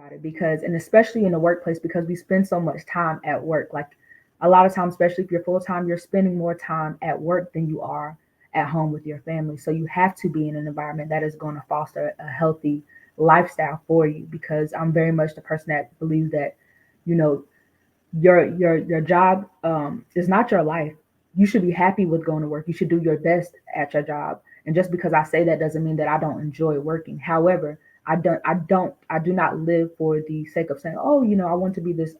about it because, and especially in the workplace, because we spend so much time at work. Like a lot of times, especially if you're full time, you're spending more time at work than you are at home with your family. So you have to be in an environment that is going to foster a healthy lifestyle for you. Because I'm very much the person that believes that, you know, your job is not your life. You should be happy with going to work. You should do your best at your job. And just because I say that doesn't mean that I don't enjoy working. However, I do not live for the sake of saying, oh, I want to be this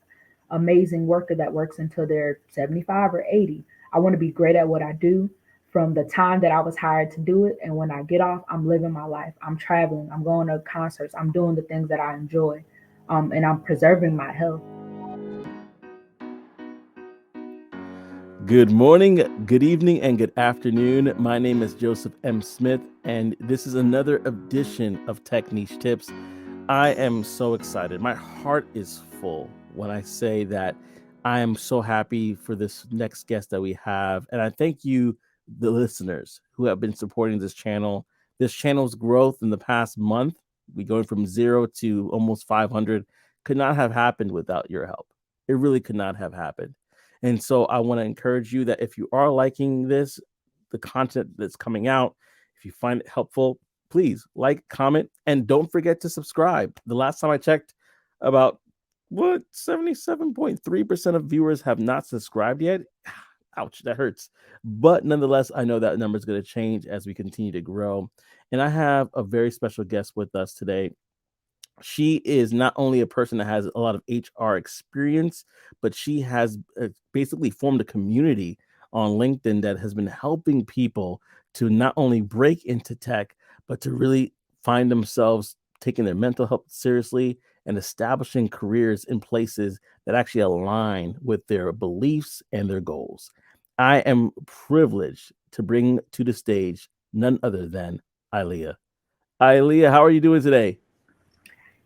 amazing worker that works until they're 75 or 80. I want to be great at what I do from the time that I was hired to do it. And when I get off, I'm living my life. I'm traveling. I'm going to concerts. I'm doing the things that I enjoy. And I'm preserving my health. Good morning, good evening, and good afternoon. My name is Joseph M. Smith, and this is another edition of Tech Niche Tips. I am so excited. My heart is full when I say that I am so happy for this next guest that we have. And I thank you, the listeners who have been supporting this channel. This channel's growth in the past month, we going from 0 to almost 500, could not have happened without your help. It really could not have happened. And so I want to encourage you that if you are liking this, the content that's coming out, if you find it helpful, please like, comment, and don't forget to subscribe. The last time I checked, about 77.3% of viewers have not subscribed yet. Ouch, that hurts. But nonetheless, I know that number is going to change as we continue to grow. And I have a very special guest with us today. She is not only a person that has a lot of HR experience, but she has basically formed a community on LinkedIn that has been helping people to not only break into tech, but to really find themselves taking their mental health seriously and establishing careers in places that actually align with their beliefs and their goals. I am privileged to bring to the stage none other than Ilea. Ilea, how are you doing today?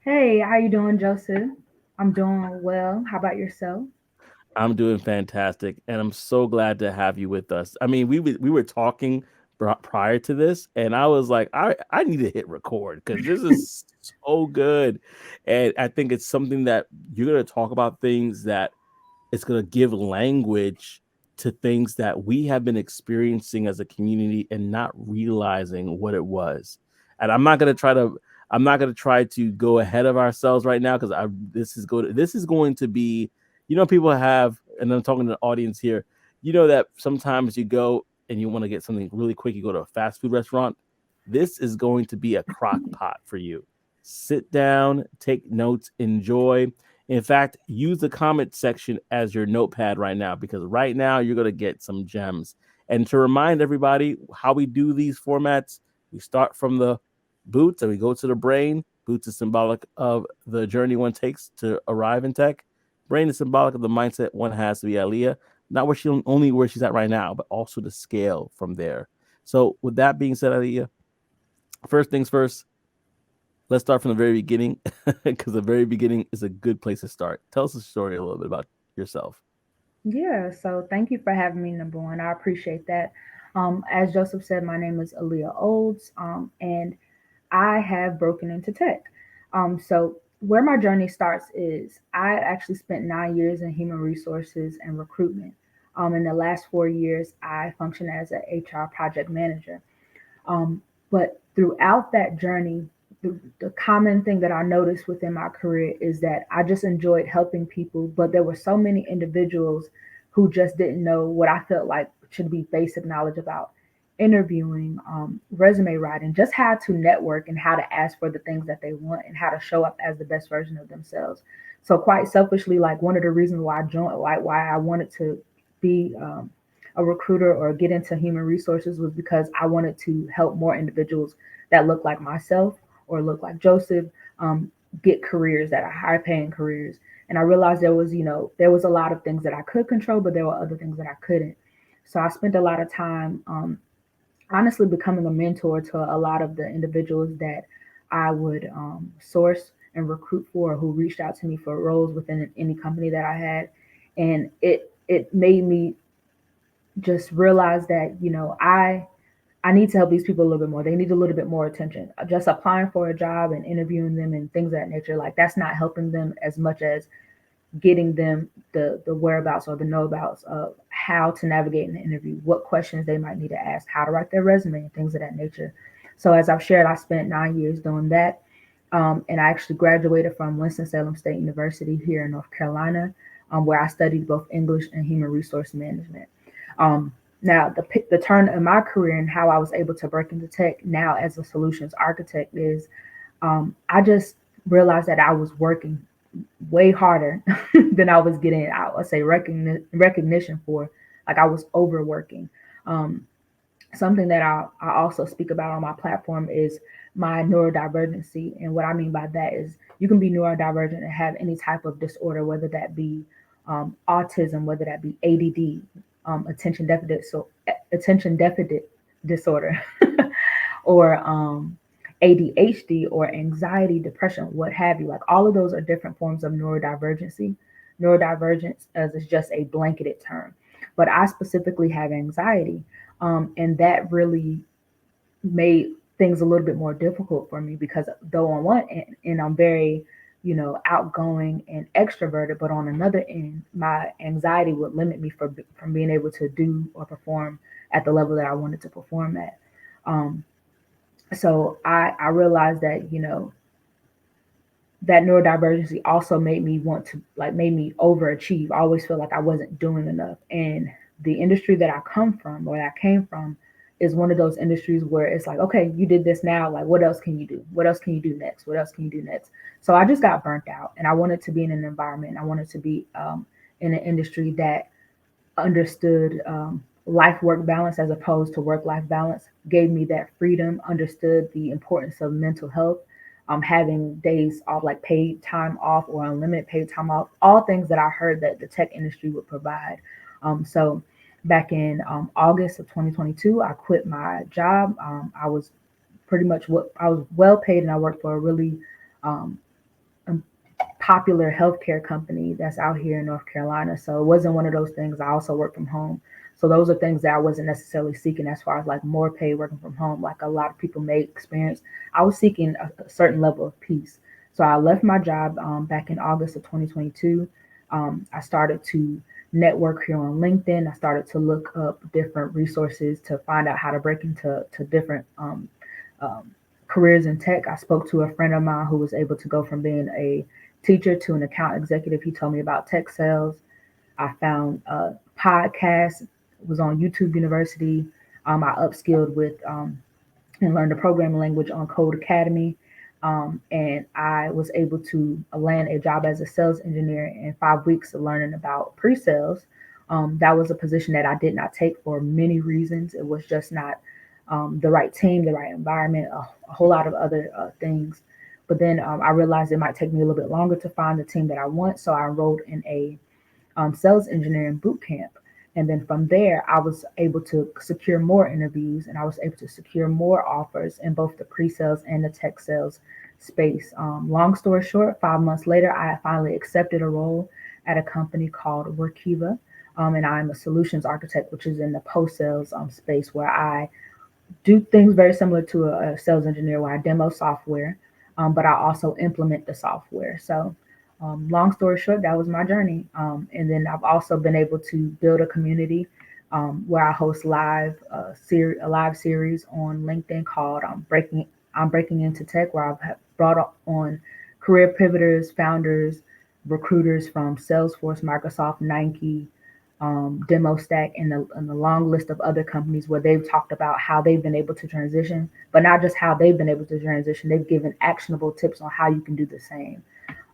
Hey, how you doing, Joseph? I'm doing well. How about yourself? I'm doing fantastic, and I'm so glad to have you with us. I mean, we were talking prior to this, and I was like, I need to hit record because this is so good, and I think it's something that you're gonna talk about things that it's gonna give language to things that we have been experiencing as a community and not realizing what it was. And I'm not gonna try to go ahead of ourselves right now because I this is going to be, people have, and I'm talking to the audience here, that sometimes you go and you want to get something really quick, you go to a fast food restaurant. This is going to be a crock pot for you. Sit down, take notes, enjoy. In fact, use the comment section as your notepad right now because right now you're going to get some gems. And to remind everybody how we do these formats, we start from the boots and we go to the brain. Boots is symbolic of the journey one takes to arrive in tech. Brain is symbolic of the mindset one has to be Aliyah, not where she's at right now, but also the scale from there. So, with that being said, Aliyah, first things first, let's start from the very beginning because the very beginning is a good place to start. Tell us a story a little bit about yourself. Yeah, so thank you for having me, number one. I appreciate that. As Joseph said, my name is Aaliyah Olds, and I have broken into tech. So where my journey starts is I actually spent 9 years in human resources and recruitment. In the last 4 years, I function as an HR project manager. But throughout that journey, the common thing that I noticed within my career is that I just enjoyed helping people, but there were so many individuals who just didn't know what I felt like should be basic knowledge about interviewing, resume writing, just how to network and how to ask for the things that they want and how to show up as the best version of themselves. So quite selfishly, like one of the reasons why I joined, like why I wanted to be a recruiter or get into human resources was because I wanted to help more individuals that look like myself or look like Joseph get careers that are high paying careers. And I realized there was a lot of things that I could control, but there were other things that I couldn't. So I spent a lot of time honestly becoming a mentor to a lot of the individuals that I would source and recruit for who reached out to me for roles within any company that I had. And it made me just realize that I I need to help these people a little bit more. They need a little bit more attention. Just applying for a job and interviewing them and things of that nature, like that's not helping them as much as getting them the whereabouts or the know-abouts of how to navigate an interview, what questions they might need to ask, how to write their resume, and things of that nature. So as I've shared, I spent 9 years doing that, and I actually graduated from Winston-Salem State University here in North Carolina, where I studied both English and human resource management. Um, Now, the turn in my career and how I was able to break into tech now as a solutions architect is I just realized that I was working way harder than I was getting, I would say, recognition for. Like I was overworking. Um, Something that I also speak about on my platform is my neurodivergency. And what I mean by that is you can be neurodivergent and have any type of disorder, whether that be autism, whether that be ADD, attention deficit disorder, or ADHD or anxiety, depression, what have you. Like all of those are different forms of neurodivergency. Neurodivergence is just a blanketed term, but I specifically have anxiety, and that really made things a little bit more difficult for me because though on one end I'm very, outgoing and extroverted, but on another end, my anxiety would limit me from being able to do or perform at the level that I wanted to perform at. Um, so I realized that that neurodivergency also made me want to like made me overachieve. I always feel like I wasn't doing enough. And the industry that I come from or that I came from is one of those industries where it's like, okay, you did this now. Like, what else can you do? What else can you do next? What else can you do next? So I just got burnt out, and I wanted to be in an environment. I wanted to be in an industry that understood life work balance as opposed to work life balance, gave me that freedom, understood the importance of mental health, having days off, like paid time off or unlimited paid time off, all things that I heard that the tech industry would provide. So back in August of 2022, I quit my job. I was pretty much what I was well paid, and I worked for a really um, popular healthcare company that's out here in North Carolina. So it wasn't one of those things. I also work from home. So those are things that I wasn't necessarily seeking as far as like more pay working from home, like a lot of people may experience. I was seeking a certain level of peace. So I left my job back in August of 2022. I started to network here on LinkedIn. I started to look up different resources to find out how to break into different um, careers in tech. I spoke to a friend of mine who was able to go from being a teacher to an account executive. He told me about tech sales. I found a podcast, was on YouTube University. I upskilled with and learned a programming language on Code Academy. And I was able to land a job as a sales engineer in 5 weeks of learning about pre sales. That was a position that I did not take for many reasons. It was just not the right team, the right environment, a whole lot of other things. But then I realized it might take me a little bit longer to find the team that I want. So I enrolled in a sales engineering boot camp. And then from there, I was able to secure more interviews and I was able to secure more offers in both the pre sales and the tech sales space. Long story short, 5 months later, I finally accepted a role at a company called Workiva. And I'm a solutions architect, which is in the post sales space where I do things very similar to a sales engineer where I demo software, but I also implement the software. So, long story short, that was my journey. And then I've also been able to build a community where I host a live series on LinkedIn called I'm Breaking Into Tech, where I've brought on career pivoters, founders, recruiters from Salesforce, Microsoft, Nike, Demo Stack, and the long list of other companies where they've talked about how they've been able to transition, but not just how they've been able to transition, they've given actionable tips on how you can do the same.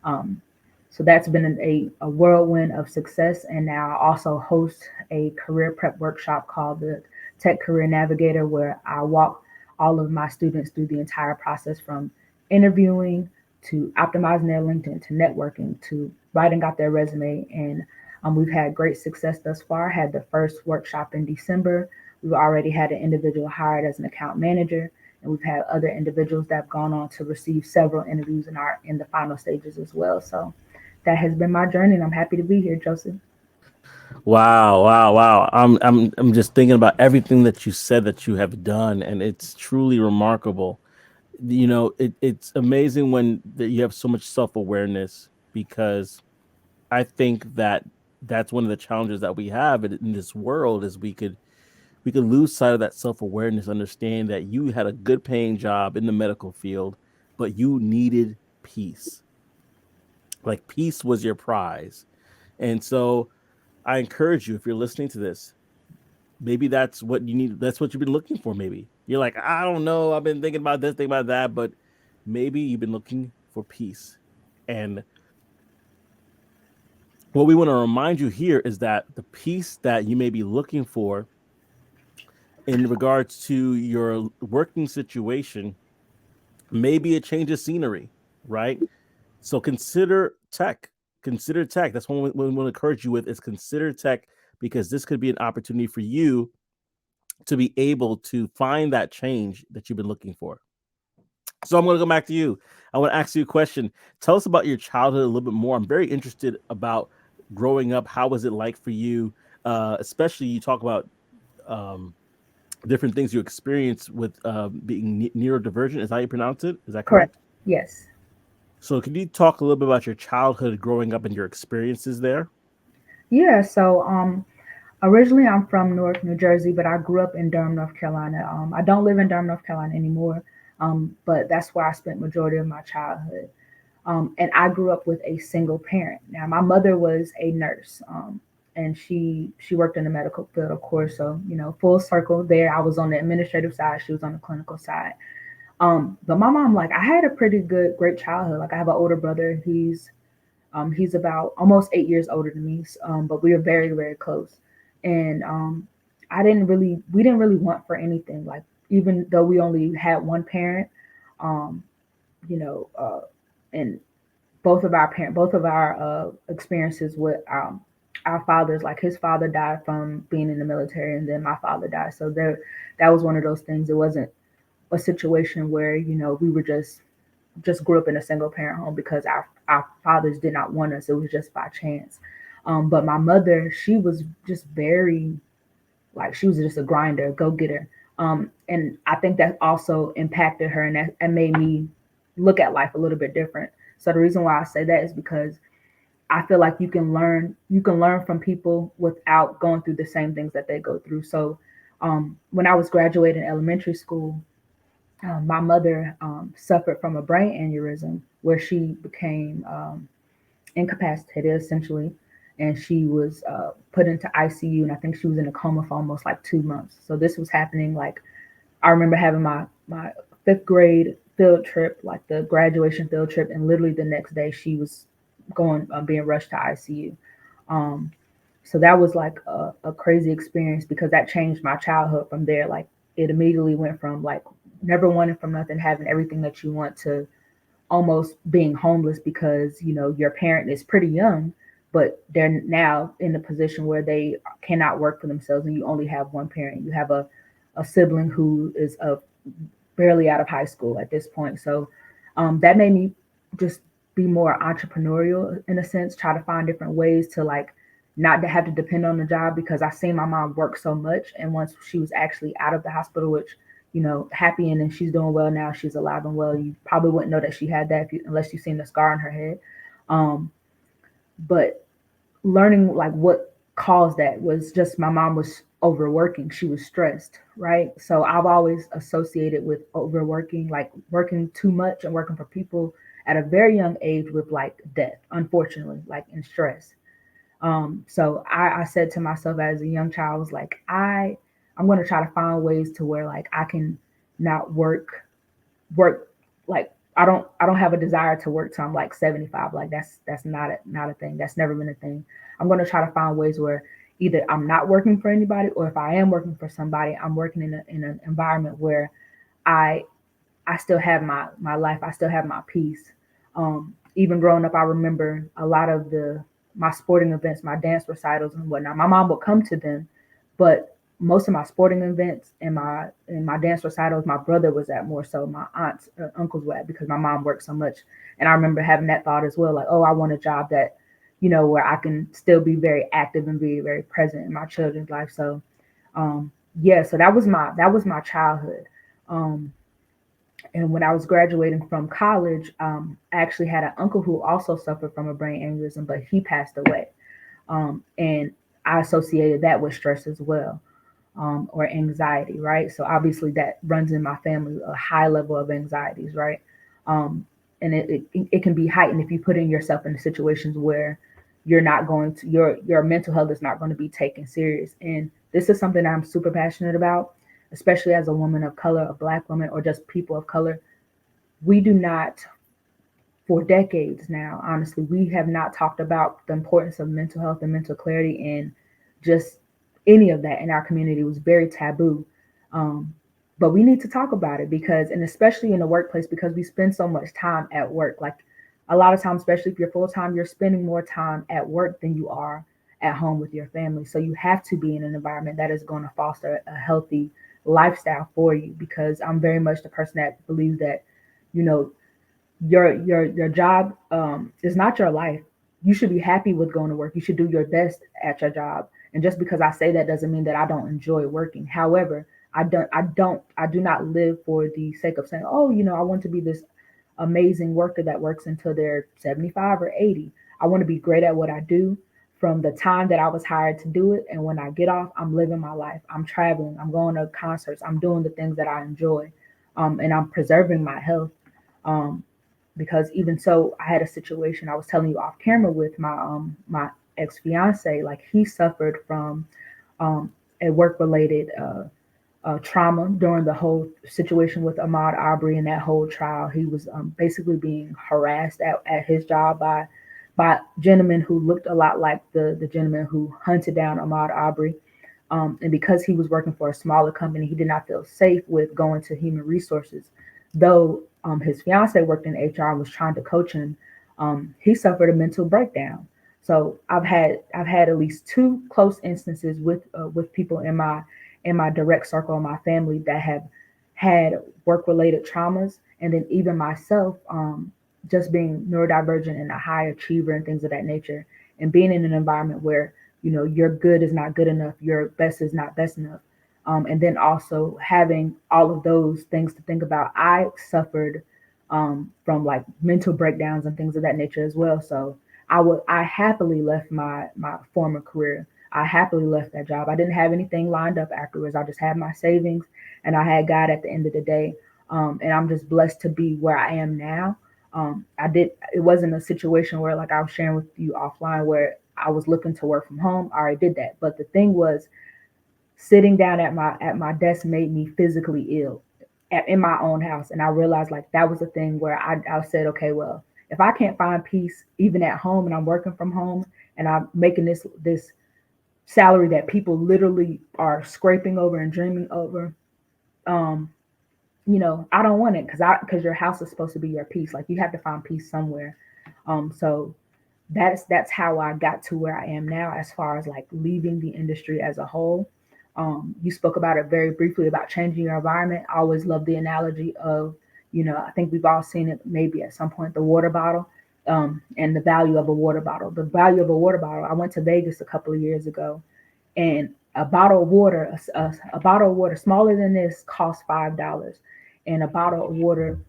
Um, so that's been a whirlwind of success. And now I also host a career prep workshop called the Tech Career Navigator, where I walk all of my students through the entire process from interviewing to optimizing their LinkedIn to networking to writing out their resume. And we've had great success thus far. Had the first workshop in December. We've already had an individual hired as an account manager, and we've had other individuals that have gone on to receive several interviews and are in the final stages as well. So that has been my journey, and I'm happy to be here, Joseph. Wow, wow, wow. I'm just thinking about everything that you said that you have done, and it's truly remarkable. It's amazing when that you have so much self-awareness, because I think that that's one of the challenges that we have in this world is we could lose sight of that self-awareness, understand that you had a good paying job in the medical field, but you needed peace. Like peace was your prize. And so I encourage you, if you're listening to this, maybe that's what you need. That's what you've been looking for. Maybe you're like, I don't know. I've been thinking about this, thinking about that, but maybe you've been looking for peace. And what we want to remind you here is that the peace that you may be looking for in regards to your working situation may be a change of scenery, right? So consider tech. Consider tech. That's what we want to encourage you with is consider tech, because this could be an opportunity for you to be able to find that change that you've been looking for. So I'm going to go back to you. I want to ask you a question. Tell us about your childhood a little bit more. I'm very interested about growing up. How was it like for you? Especially you talk about um, different things you experience with being neurodivergent. Is that how you pronounce it? Is that Correct. correct? Yes. So can you talk a little bit about your childhood growing up and your experiences there? Yeah. So originally I'm from Newark, New Jersey, but I grew up in Durham, North Carolina. I don't live in Durham, North Carolina anymore. But that's where I spent majority of my childhood. And I grew up with a single parent. Now, my mother was a nurse, and she worked in the medical field, of course. So full circle there. I was on the administrative side; she was on the clinical side. But my mom, like, I had a pretty great childhood. Like, I have an older brother. He's about almost 8 years older than me, but we are very, very close. And we didn't really want for anything. Like, even though we only had one parent, um, you know, and both of our experiences with our fathers, like his father died from being in the military, and then my father died. So that was one of those things. It wasn't a situation where we were just grew up in a single parent home because our fathers did not want us. It was just by chance. But my mother, she was just very, like, she was just a grinder, go getter. And I think that also impacted her, and that and made me look at life a little bit different. So the reason why I say that is because I feel like you can learn from people without going through the same things that they go through. So when I was graduating elementary school, my mother suffered from a brain aneurysm where she became incapacitated essentially, and she was put into ICU, and I think she was in a coma for almost like 2 months. So this was happening, like, I remember having my fifth grade field trip, like the graduation field trip, and literally the next day she was going being rushed to ICU. Um, so that was like a crazy experience because that changed my childhood from there. Like, it immediately went from, like, never wanting from nothing, having everything that you want, to almost being homeless because your parent is pretty young, but they're now in a position where they cannot work for themselves, and you only have one parent. You have a sibling who is barely out of high school at this point. So that made me just be more entrepreneurial in a sense, try to find different ways to, like, not to have to depend on the job, because I seen my mom work so much. And once she was actually out of the hospital, which, happy, and then she's doing well now, she's alive and well. You probably wouldn't know that she had that unless you seen the scar on her head. Um, but learning, like, what caused that was just my mom was overworking. She was stressed, right? So I've always associated with overworking, like working too much and working for people at a very young age with, like, death, unfortunately, like, in stress. So I said to myself as a young child, I was like, I'm going to try to find ways to where, like, I can not work like, I don't have a desire to work till I'm like 75. Like, that's not a thing. That's never been a thing. I'm going to try to find ways where either I'm not working for anybody, or if I am working for somebody, I'm working in an environment where I I still have my life. I still have my peace. Even growing up, I remember a lot of the my sporting events, my dance recitals and whatnot. My mom would come to them, but most of my sporting events and my dance recitals, my brother was at more so. My aunts or uncles were at, because my mom worked so much. And I remember having that thought as well, like, oh, I want a job that, where I can still be very active and be very present in my children's life. So, um, yeah, so that was my childhood. Um, and when I was graduating from college, I actually had an uncle who also suffered from a brain aneurysm, but he passed away. And I associated that with stress as well, or anxiety, right? So obviously that runs in my family, a high level of anxieties, right? Um, and it can be heightened if you put in yourself in situations where you're not going to your mental health is not going to be taken serious. And this is something I'm super passionate about, especially as a woman of color, a black woman, or just people of color. We do not, for decades now, honestly, we have not talked about the importance of mental health and mental clarity, and just any of that in our community. It was very taboo. Um, but we need to talk about it because, and especially in the workplace, because we spend so much time at work. Like a lot of times, especially if you're full time, you're spending more time at work than you are at home with your family. So you have to be in an environment that is going to foster a healthy lifestyle for you, because I'm very much the person that believes that, you know, your job is not your life. You should be happy with going to work. You should do your best at your job. And just because I say that doesn't mean that I don't enjoy working. However, I do not live for the sake of saying, oh, I want to be this amazing worker that works until they're 75 or 80. I want to be great at what I do from the time that I was hired to do it. And when I get off, I'm living my life. I'm traveling. I'm going to concerts. I'm doing the things that I enjoy. And I'm preserving my health. Um, because even so, I had a situation I was telling you off camera with my ex fiance. Like he suffered from um, a work related trauma during the whole situation with Ahmaud Arbery and that whole trial. He was basically being harassed at his job by gentlemen who looked a lot like the gentleman who hunted down Ahmaud Arbery. And because he was working for a smaller company, he did not feel safe with going to human resources. Though his fiance worked in HR and was trying to coach him, he suffered a mental breakdown. So I've had at least two close instances with people in my direct circle of my family that have had work related traumas, and then even myself, just being neurodivergent and a high achiever and things of that nature, and being in an environment where your good is not good enough, your best is not best enough. And then also having all of those things to think about, I suffered from like mental breakdowns and things of that nature as well. So I happily left my former career. I happily left that job. I didn't have anything lined up afterwards. I just had my savings, and I had God at the end of the day. And I'm just blessed to be where I am now. I did. It wasn't a situation where, like I was sharing with you offline, where I was looking to work from home. I already did that. But the thing was, sitting down at my desk made me physically ill in my own house. And I realized, like, that was a thing where I said, okay, well, if I can't find peace even at home, and I'm working from home, and I'm making this salary that people literally are scraping over and dreaming over, um I don't want it, because your house is supposed to be your peace. Like, you have to find peace somewhere. So that's how I got to where I am now, as far as like leaving the industry as a whole. You spoke about it very briefly about changing your environment. I always love the analogy of, I think we've all seen it maybe at some point, the water bottle, and the value of a water bottle. The value of a water bottle. I went to Vegas a couple of years ago, and a bottle of water, a bottle of water smaller than this costs $5, and a bottle of water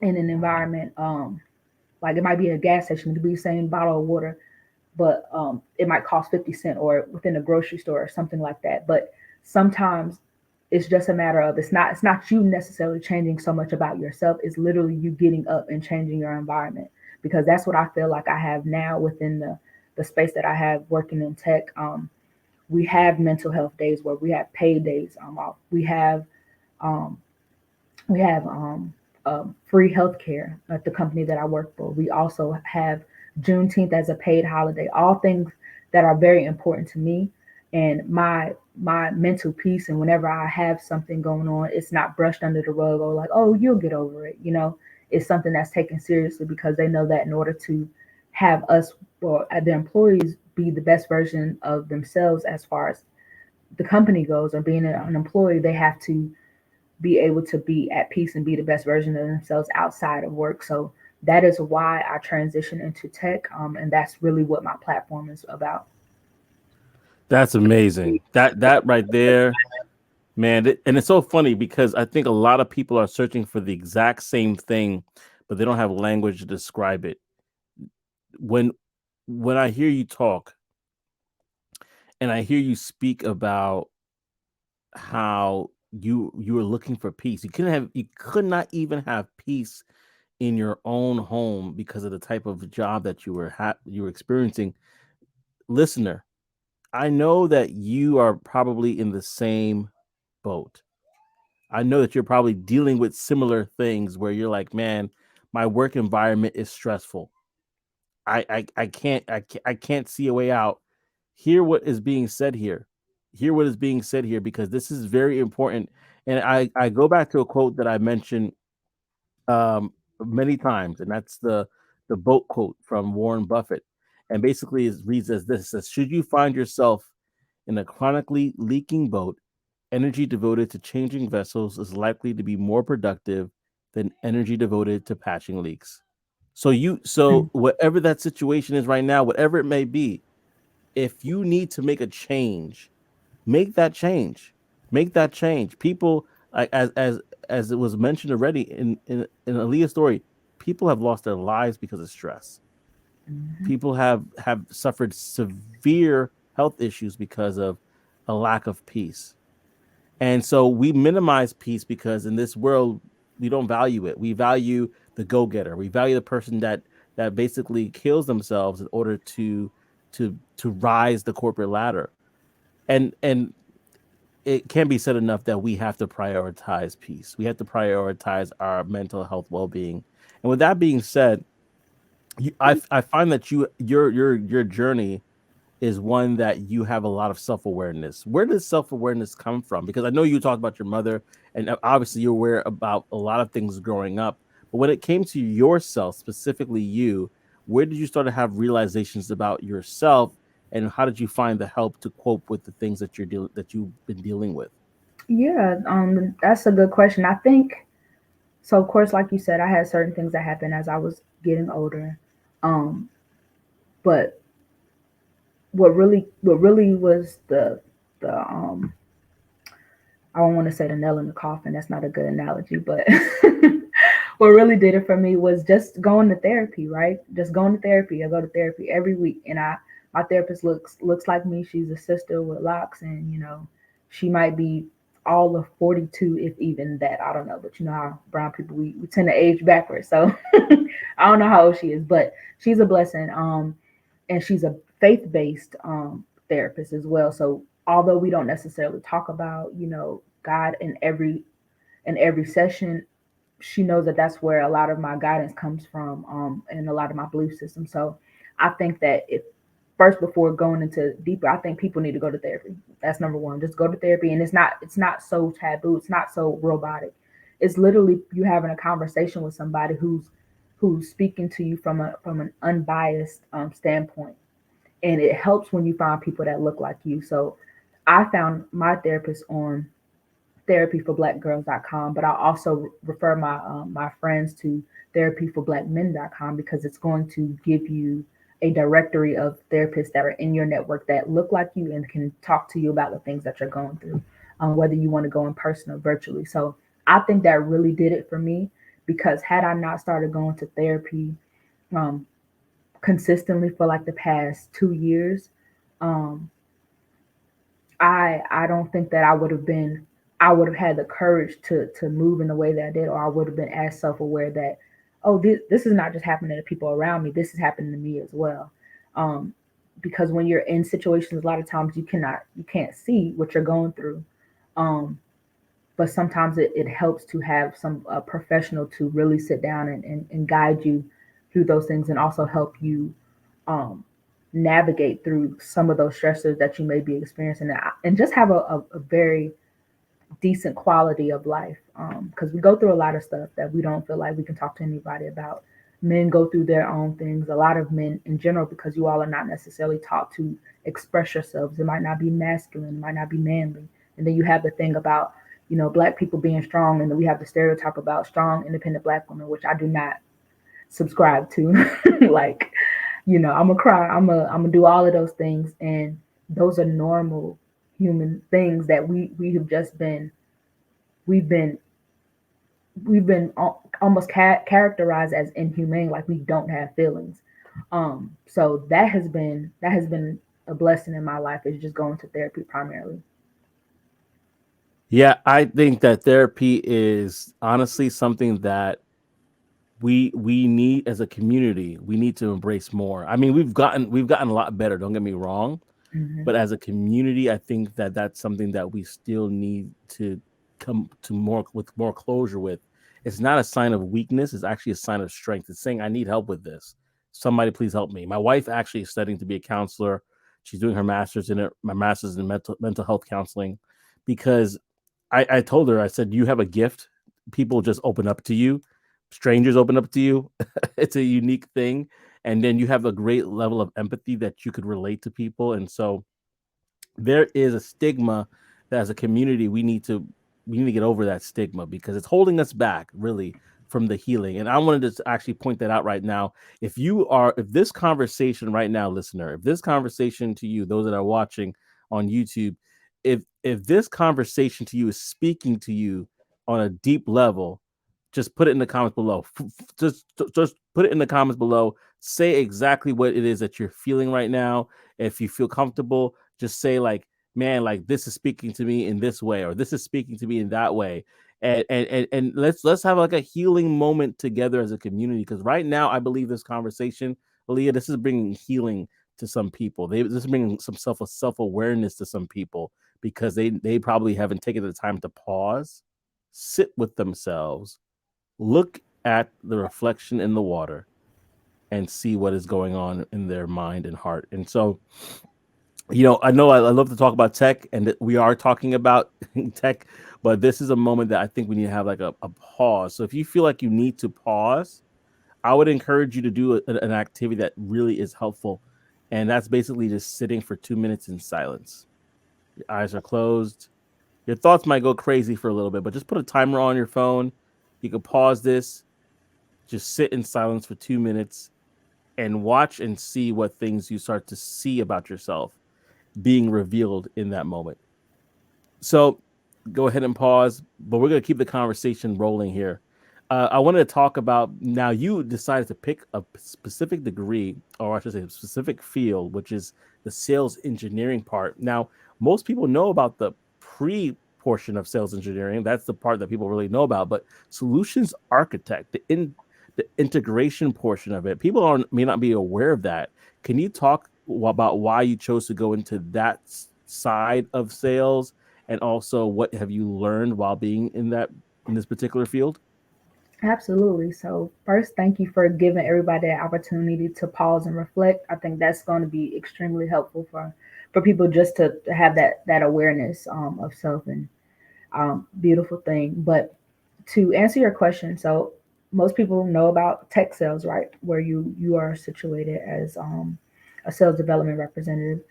in an environment, like it might be a gas station, it could be the same bottle of water, but it might cost 50 cents, or within a grocery store or something like that. But sometimes it's just a matter of, it's not you necessarily changing so much about yourself. It's literally you getting up and changing your environment, because that's what I feel like I have now within the space that I have working in tech. We have mental health days where we have paid days off. Um, we have free health care at the company that I work for. We also have Juneteenth as a paid holiday. All things that are very important to me, and my mental peace. And whenever I have something going on, it's not brushed under the rug, or like, oh, you'll get over it. It's something that's taken seriously, because they know that in order to have us, or the employees, be the best version of themselves as far as the company goes, or being an employee, they have to be able to be at peace and be the best version of themselves outside of work. So that is why I transitioned into tech, and that's really what my platform is about. That's amazing. That right there, man. And it's so funny because I think a lot of people are searching for the exact same thing, but they don't have language to describe it. When when I hear you talk and I hear you speak about how you were looking for peace, you could not even have peace in your own home because of the type of job that you were experiencing. Listener, I know that you are probably in the same boat. I know that you're probably dealing with similar things where you're like, man, my work environment is stressful. I can't see a way out. Hear what is being said here. Hear what is being said here because this is very important. And I go back to a quote that I mentioned um, many times, and that's the boat quote from Warren Buffett. And basically, it reads as this: it says, "Should you find yourself in a chronically leaking boat, energy devoted to changing vessels is likely to be more productive than energy devoted to patching leaks." So whatever that situation is right now, whatever it may be, if you need to make a change, make that change. Make that change. People, like as it was mentioned already in Aaliyah's story, people have lost their lives because of stress. Hmm. People have suffered severe health issues because of a lack of peace. And so we minimize peace because in this world we don't value it. We value the go-getter. We value the person that basically kills themselves in order to rise the corporate ladder. And it can't be said enough that we have to prioritize peace. We have to prioritize our mental health well-being. And with that being said, I find that your journey is one that you have a lot of self-awareness. Where does self-awareness come from? Because I know you talked about your mother and obviously you're aware about a lot of things growing up, but when it came to yourself, specifically you, where did you start to have realizations about yourself and how did you find the help to cope with the things that you've been dealing with? Yeah, that's a good question. I think so. Of course, like you said, I had certain things that happened as I was getting older, um, but what really was the I don't want to say the nail in the coffin. That's not a good analogy, but what really did it for me was just going to therapy, right? Just going to therapy. I go to therapy every week, and I my therapist looks like me. She's a sister with locks, and she might be all of 42, if even that. I don't know, but you know how brown people we tend to age backwards. So I don't know how old she is, but she's a blessing. And she's a faith-based therapist as well. So although we don't necessarily talk about God in every session, she knows that that's where a lot of my guidance comes from, and a lot of my belief system. So I think that if first before going into deeper, I think people need to go to therapy. That's number one. Just go to therapy, and it's not so taboo. It's not so robotic. It's literally you having a conversation with somebody who's speaking to you from an unbiased standpoint, and it helps when you find people that look like you. So I found my therapist on therapyforblackgirls.com, but I also refer my friends to therapyforblackmen.com because it's going to give you a directory of therapists that are in your network that look like you and can talk to you about the things that you're going through, whether you want to go in person or virtually. So I think that really did it for me, because had I not started going to therapy um, consistently for like the past 2 years, um, I don't think that I would have had the courage to move in the way that I did, or I would have been as self aware that, oh, this is not just happening to people around me, this is happening to me as well. Um, because when you're in situations, a lot of times you can't see what you're going through. Um, but sometimes it helps to have some professional to really sit down and guide you through those things, and also help you um, navigate through some of those stressors that you may be experiencing, and just have a very decent quality of life, because we go through a lot of stuff that we don't feel like we can talk to anybody about. Men go through their own things, a lot of men in general, because you all are not necessarily taught to express yourselves. It might not be masculine, it might not be manly. And then you have the thing about black people being strong, and then we have the stereotype about strong independent black women, which I do not subscribe to. Like, I'm gonna cry. I'm gonna do all of those things, and those are normal human things that we have just been we've been we've been almost characterized as inhumane, like we don't have feelings. So that has been a blessing in my life, is just going to therapy primarily. Yeah, I think that therapy is honestly something that we need as a community. We need to embrace more. I mean, we've gotten a lot better, don't get me wrong, Hmm. but as a community, I think that that's something that we still need to come to more with more closure with. It's not a sign of weakness, it's actually a sign of strength. It's saying I need help with this. Somebody please help me. My wife actually is studying to be a counselor. She's doing her master's in it, my master's in mental health counseling, because I told her, I said, you have a gift. People just open up to you. Strangers open up to you. It's a unique thing. And then you have a great level of empathy that you could relate to people. And so there is a stigma that as a community we need to get over that stigma because it's holding us back really from the healing. And I wanted to actually point that out right now. If this conversation right now, listener, if this conversation to you, those that are watching on YouTube, if this conversation to you is speaking to you on a deep level, just put it in the comments below. Just put it in the comments below. Say exactly what it is that you're feeling right now. If you feel comfortable, just say like, man, like this is speaking to me in this way, or this is speaking to me in that way. And let's have like a healing moment together as a community. Because right now, I believe this conversation, Aaliyah, this is bringing healing to some people. This is bringing some self awareness to some people because they probably haven't taken the time to pause, sit with themselves, look at the reflection in the water, and see what is going on in their mind and heart. And so, I know I love to talk about tech, and that we are talking about tech, but this is a moment that I think we need to have like a pause. So if you feel like you need to pause, I would encourage you to do an activity that really is helpful. And that's basically just sitting for 2 minutes in silence. Your eyes are closed. Your thoughts might go crazy for a little bit, but just put a timer on your phone. You can pause this, just sit in silence for 2 minutes and watch and see what things you start to see about yourself being revealed in that moment. So go ahead and pause, but we're going to keep the conversation rolling here. I wanted to talk about now you decided to pick a specific degree, or I should say, a specific field, which is the sales engineering part. Now, most people know about the pre portion of sales engineering. That's the part that people really know about. But solutions architect, the integration portion of it, people may not be aware of that. Can you talk about why you chose to go into that side of sales, and also what have you learned while being in this particular field? Absolutely. So first, thank you for giving everybody the opportunity to pause and reflect. I think that's going to be extremely helpful for people just to have that awareness of self, and beautiful thing. But to answer your question, so most people know about tech sales, right? Where you are situated as a sales development representative,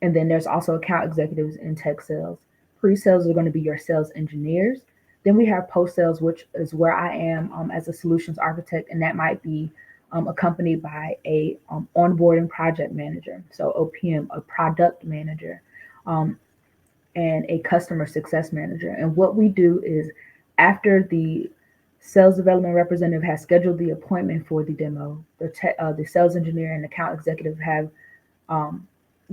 and then there's also account executives in tech sales. Pre-sales are going to be your sales engineers. Then we have post-sales, which is where I am as a solutions architect, and that might be accompanied by a onboarding project manager, so OPM, a product manager, um, and a customer success manager. And what we do is, after the sales development representative has scheduled the appointment for the demo, the sales engineer and account executive have um,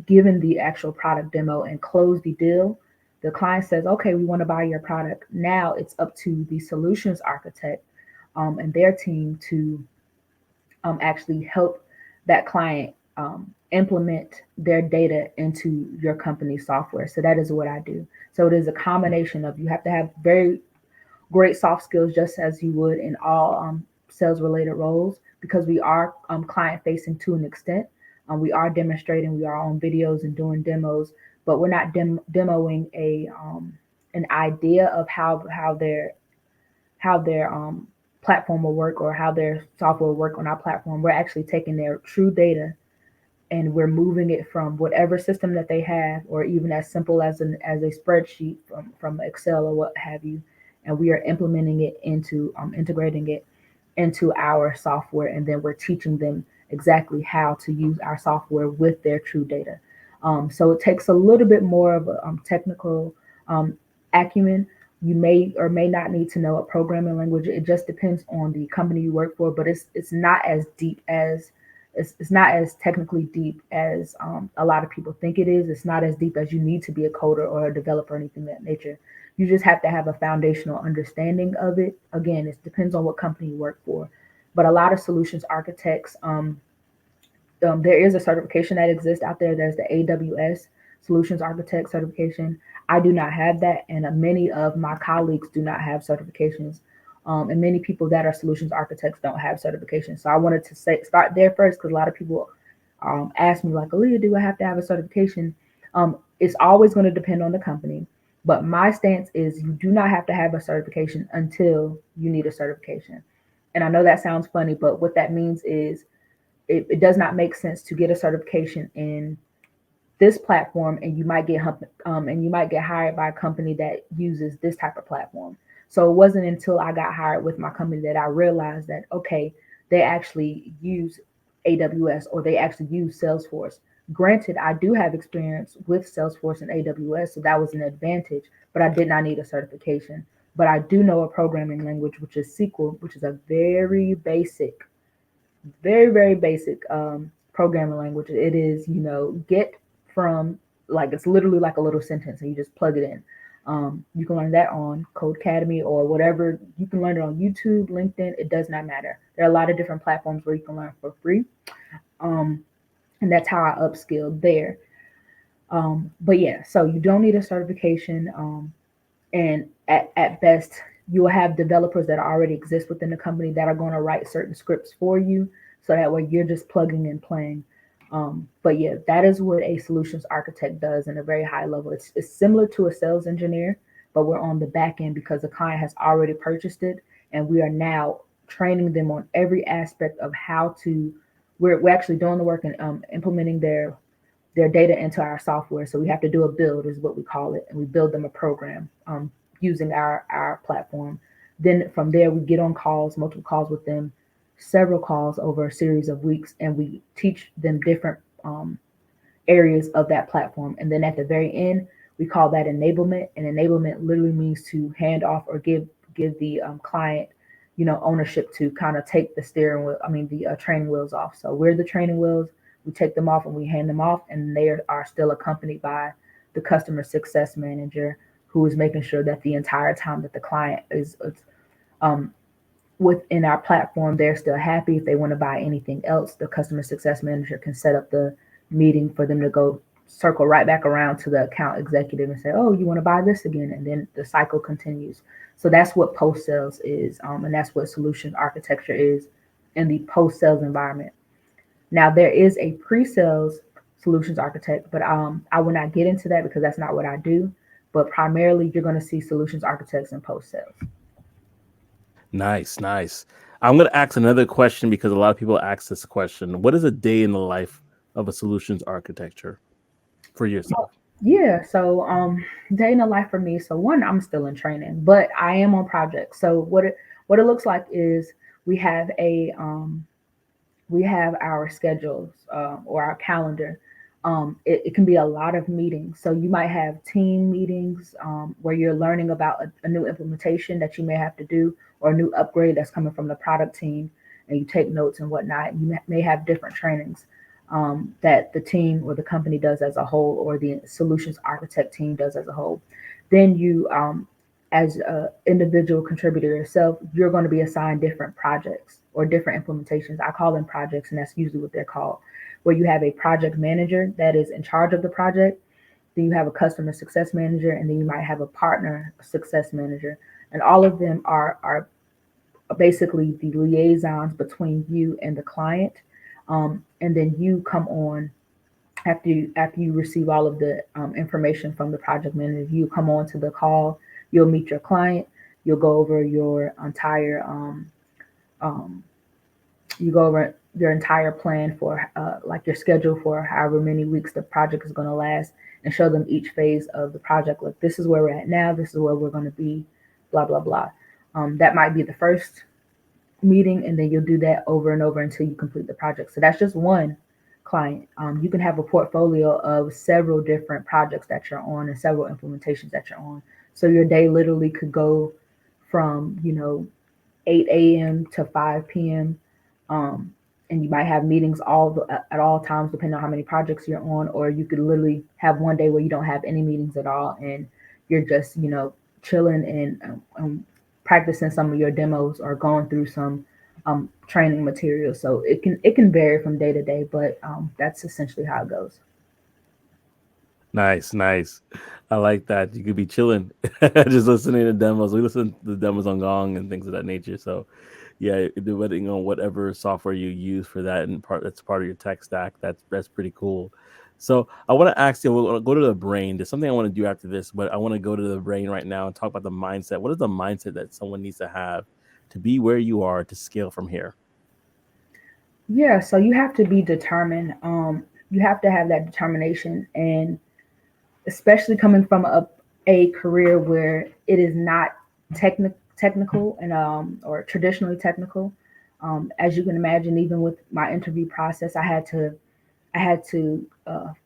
given the actual product demo and closed the deal. The client says, okay, we want to buy your product. Now it's up to the solutions architect and their team to actually help that client implement their data into your company's software. So that is what I do. So it is a combination of, you have to have very great soft skills, just as you would in all sales related roles, because we are client facing to an extent. We are demonstrating, we are on videos and doing demos, but we're not demoing an idea of how their platform will work, or how their software will work on our platform. We're actually taking their true data, and we're moving it from whatever system that they have, or even as simple as a spreadsheet from Excel or what have you, and we are implementing it into integrating it into our software, and then we're teaching them exactly how to use our software with their true data. So it takes a little bit more of a technical um, acumen. You may or may not need to know a programming language. It just depends on the company you work for, but it's not as deep as it's not as technically deep as a lot of people think it is. It's not as deep as you need to be a coder or a developer or anything of that nature. You just have to have a foundational understanding of it. Again, it depends on what company you work for, but a lot of solutions architects there is a certification that exists out there. There's the AWS Solutions Architect certification. I do not have that, and many of my colleagues do not have certifications. And many people that are solutions architects don't have certifications. So I wanted to start there first because a lot of people ask me like, Aaliyah, do I have to have a certification? It's always going to depend on the company, but my stance is you do not have to have a certification until you need a certification. And I know that sounds funny, but what that means is it does not make sense to get a certification in this platform and you might get hired by a company that uses this type of platform. So it wasn't until I got hired with my company that I realized that okay, they actually use AWS or they actually use Salesforce. Granted, I do have experience with Salesforce and AWS, so that was an advantage, but I did not need a certification. But I do know a programming language, which is SQL, which is a very basic programming language. It is, get from, like, it's literally like a little sentence and you just plug it in. You can learn that on Code Academy or whatever. You can learn it on YouTube, LinkedIn. It does not matter. There are a lot of different platforms where you can learn for free. Um, and that's how I upskilled there. But yeah, so you don't need a certification. And at best, you will have developers that already exist within the company that are going to write certain scripts for you. So that way you're just plugging and playing. But yeah, that is what a solutions architect does in a very high level. It's similar to a sales engineer, but we're on the back end because the client has already purchased it. And we are now training them on every aspect of how to, we're actually doing the work and implementing their data into our software. So we have to do a build, is what we call it, and we build them a program using our platform. Then from there, we get on calls, multiple calls with them, several calls over a series of weeks, and we teach them different areas of that platform. And then at the very end, we call that enablement. And enablement literally means to hand off or give the client, ownership to kind of take the steering wheel. I mean, the training wheels off. So we're the training wheels. We take them off and we hand them off, and they are still accompanied by the customer success manager who is making sure that the entire time that the client is um, within our platform, they're still happy. If they want to buy anything else, the customer success manager can set up the meeting for them to go circle right back around to the account executive and say, oh, you want to buy this again? And then the cycle continues. So that's what post sales is. And that's what solution architecture is in the post sales environment. Now, there is a pre sales solutions architect, but I will not get into that because that's not what I do. But primarily, you're going to see solutions architects in post sales. Nice, nice. I'm gonna ask another question because a lot of people ask this question. What is a day in the life of a solutions architecture for yourself? Yeah, so day in the life for me. So one, I'm still in training, but I am on projects. So what it looks like is we have a we have our schedules or our calendar. It can be a lot of meetings. So you might have team meetings where you're learning about a new implementation that you may have to do or a new upgrade that's coming from the product team, and you take notes and whatnot. You may have different trainings that the team or the company does as a whole, or the solutions architect team does as a whole. Then you, as an individual contributor yourself, you're going to be assigned different projects or different implementations. I call them projects, and that's usually what they're called, where you have a project manager that is in charge of the project. Then you have a customer success manager, and then you might have a partner success manager. And all of them are basically the liaisons between you and the client. And then you come on after you receive all of the information from the project manager. You come on to the call. You'll meet your client. You'll go over your entire um, you go over your entire plan for like your schedule for however many weeks the project is going to last, and show them each phase of the project. Like, this is where we're at now, this is where we're going to be, blah blah blah. That might be the first meeting, and then you'll do that over and over until you complete the project. So that's just one client. You can have a portfolio of several different projects that you're on and several implementations that you're on. So your day literally could go from 8 a.m. to 5 p.m. Um, and you might have meetings at all times, depending on how many projects you're on, or you could literally have one day where you don't have any meetings at all, and you're just chilling and practicing some of your demos or going through some training materials. So it can vary from day to day, but that's essentially how it goes. Nice, nice. I like that. You could be chilling, just listening to demos. We listen to the demos on Gong and things of that nature. So, yeah, depending on whatever software you use for that, and that's part of your tech stack. That's pretty cool. So, I want to ask you. We'll go to the brain. There's something I want to do after this, but I want to go to the brain right now and talk about the mindset. What is the mindset that someone needs to have to be where you are to scale from here? Yeah, so you have to be determined. You have to have that determination, and especially coming from a career where it is not technical and or traditionally technical. As you can imagine, even with my interview process, I had to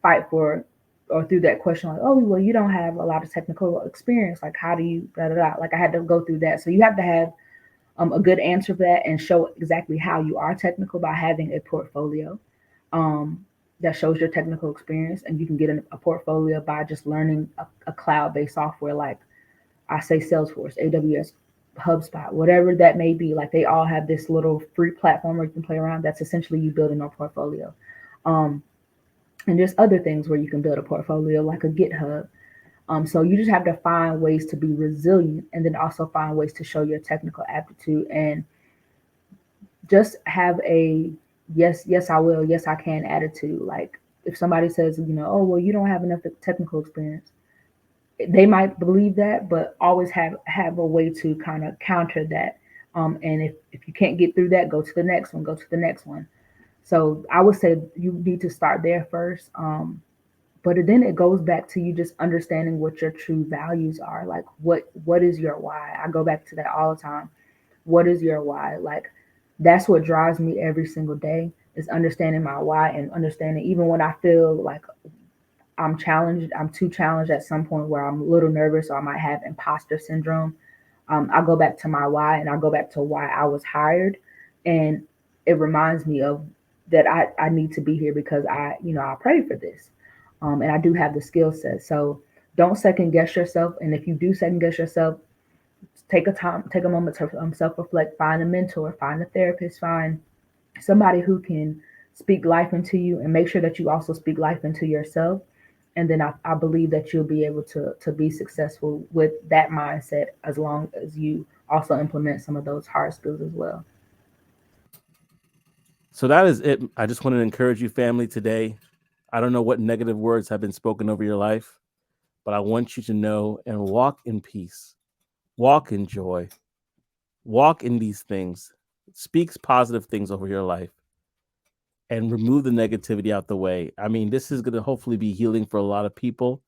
fight for or through that question like, oh well, you don't have a lot of technical experience. Like, how do you da da da? Like, I had to go through that. So you have to have a good answer for that and show exactly how you are technical by having a portfolio um, that shows your technical experience. And you can get a portfolio by just learning a cloud-based software like I say Salesforce, AWS, HubSpot, whatever that may be. Like, they all have this little free platform where you can play around. That's essentially you building a portfolio. Um, and there's other things where you can build a portfolio like a GitHub. So you just have to find ways to be resilient and then also find ways to show your technical aptitude and just have a yes, yes, I will, yes, I can attitude. Like, if somebody says, oh, well, you don't have enough technical experience, they might believe that, but always have a way to kind of counter that. And if you can't get through that, go to the next one, go to the next one. So I would say you need to start there first. But then it goes back to you just understanding what your true values are. Like, what is your why? I go back to that all the time. What is your why? Like, that's what drives me every single day, is understanding my why, and understanding even when I feel like I'm challenged, I'm too challenged at some point where I'm a little nervous or I might have imposter syndrome. I go back to my why, and I go back to why I was hired, and it reminds me of that I need to be here because I prayed for this, and I do have the skill set. So don't second guess yourself, and if you do second guess yourself, take a moment to self reflect. Find a mentor, find a therapist, find somebody who can speak life into you, and make sure that you also speak life into yourself. And then I believe that you'll be able to be successful with that mindset, as long as you also implement some of those hard skills as well. So that is it. I just want to encourage you, family, today. I don't know what negative words have been spoken over your life, but I want you to know and walk in peace, walk in joy, walk in these things, speaks positive things over your life, and remove the negativity out the way. I mean, this is going to hopefully be healing for a lot of people.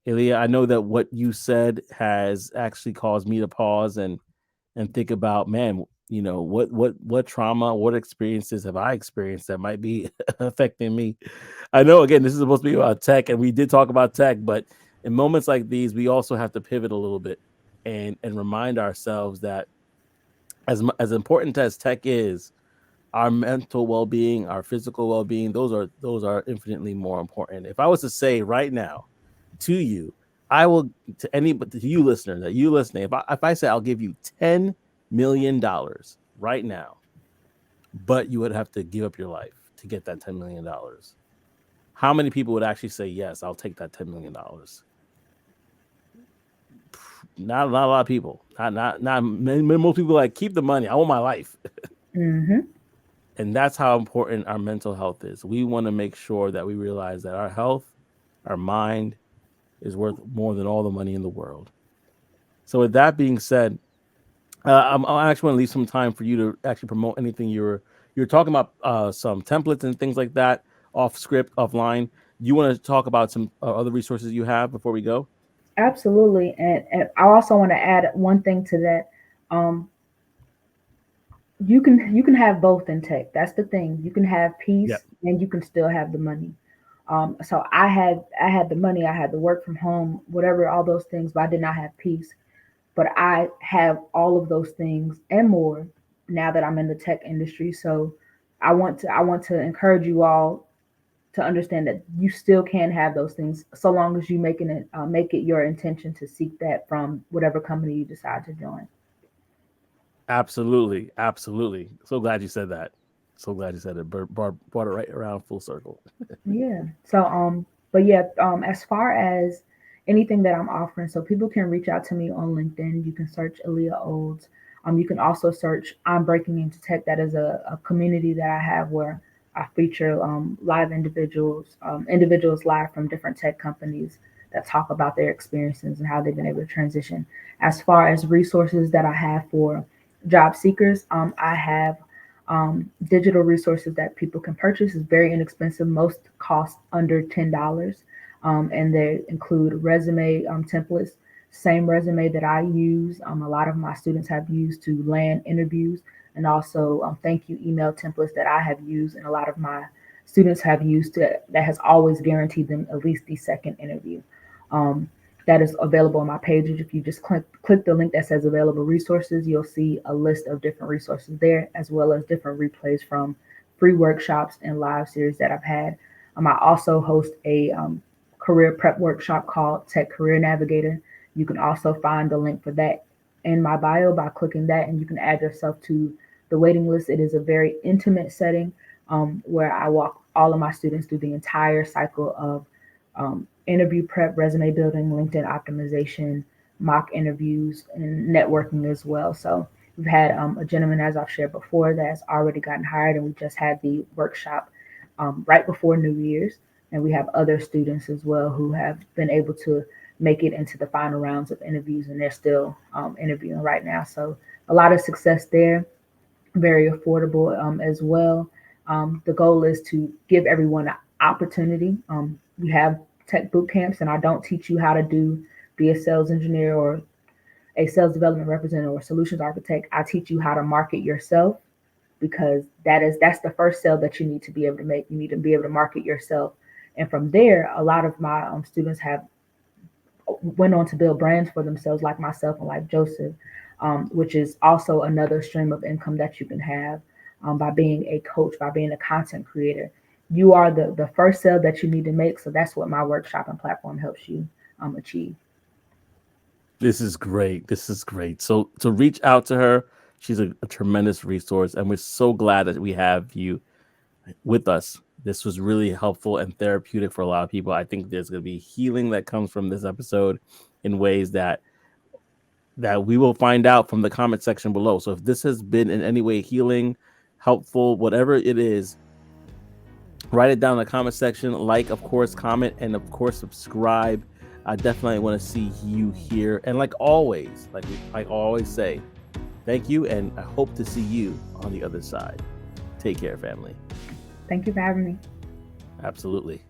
Ilya, I know that what you said has actually caused me to pause and think about, man, what trauma, what experiences have I experienced that might be affecting me. I know, again, this is supposed to be about tech, and we did talk about tech, but in moments like these, we also have to pivot a little bit and remind ourselves that as important as tech is, our mental well-being, our physical well-being, those are infinitely more important. If I was to say right now to you, I will, but to you listener, that you listening, if I say I'll give you $10 million right now, but you would have to give up your life to get that $10 million, how many people would actually say yes, I'll take that $10 million? Not a lot of people. Not most people like, keep the money. I want my life. Hmm. And that's how important our mental health is. We want to make sure that we realize that our health, our mind, is worth more than all the money in the world. So, with that being said, I actually want to leave some time for you to actually promote anything you're talking about, some templates and things like that, off script, offline. You want to talk about some other resources you have before we go? Absolutely. And I also want to add one thing to that. Um, You can have both in tech. That's the thing. You can have Yep. peace and you can still have the money. So I had the money, I had the work from home, whatever, all those things, but I did not have peace. But I have all of those things and more now that I'm in the tech industry. So I want to encourage you all to understand that you still can have those things so long as you make it your intention to seek that from whatever company you decide to join. Absolutely. Absolutely. So glad you said that. So glad you said it. Brought it right around full circle. Yeah. But yeah, as far as anything that I'm offering, so people can reach out to me on LinkedIn. You can search Aaliyah Olds. You can also search I'm Breaking Into Tech. That is a community that I have where I feature live individuals live from different tech companies that talk about their experiences and how they've been able to transition. As far as resources that I have for job seekers, I have digital resources that people can purchase. Is very inexpensive. Most cost under $10, and they include resume templates. Same resume that I use. A lot of my students have used to land interviews, and also thank you email templates that I have used, and a lot of my students have used that has always guaranteed them at least the second interview. Um, that is available on my page. If you just click the link that says available resources, you'll see a list of different resources there, as well as different replays from free workshops and live series that I've had. I also host a career prep workshop called Tech Career Navigator. You can also find the link for that in my bio by clicking that, and you can add yourself to the waiting list. It is a very intimate setting where I walk all of my students through the entire cycle of interview prep, resume building, LinkedIn optimization, mock interviews, and networking as well. So we've had a gentleman, as I've shared before, that has already gotten hired, and we just had the workshop right before New Year's. And we have other students as well who have been able to make it into the final rounds of interviews, and they're still interviewing right now. So a lot of success there, very affordable as well. The goal is to give everyone an opportunity. We have tech boot camps, and I don't teach you how to be a sales engineer or a sales development representative or solutions architect. I teach you how to market yourself, because that's the first sale that you need to be able to make. You need to be able to market yourself, and from there, a lot of my students have went on to build brands for themselves, like myself and like Joseph, which is also another stream of income that you can have by being a coach, by being a content creator. You are the first sale that you need to make. So that's what my workshop and platform helps you achieve. This is great. This is great. So reach out to her. She's a tremendous resource, and we're so glad that we have you with us. This was really helpful and therapeutic for a lot of people. I think there's going to be healing that comes from this episode in ways that we will find out from the comment section below. So if this has been in any way healing, helpful, whatever it is, write it down in the comment section. Like, of course, comment, and of course, subscribe. I definitely want to see you here. And like always, I always say, thank you, and I hope to see you on the other side. Take care, family. Thank you for having me. Absolutely.